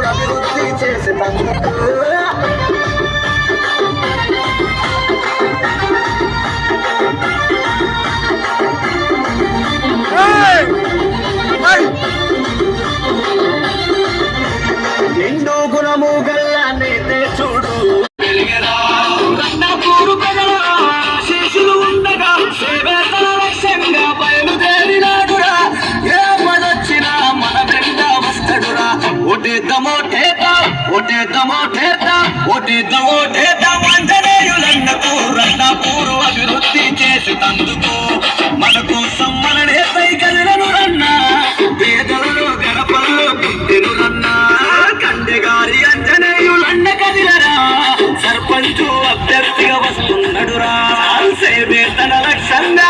అభివృద్ధి చేసి నిండు గుణము గల్ల నేతే చూడు రత్నాపూరు ప్రజల శిశులు ఉండగా సేవేతల లక్ష్యంగా బయలుదేరినాడురా. ఏ పదొచ్చినా మన వెంట వస్తడురా. ఓటేద్దాం ఆంజనేయులన్నకు రత్నాపూరు అభివృద్ధి చేసి తందుకు మన కోసం మన నేతై కదిలను రన్నా. పేదలలో గడపల్లో పుట్టిను రన్నా. కండెగారి అంజనేయులన్న కదిలరా. సర్పంచు అభ్యర్థిగా వస్తున్నాడురా. సేవేతన లక్ష్యంగా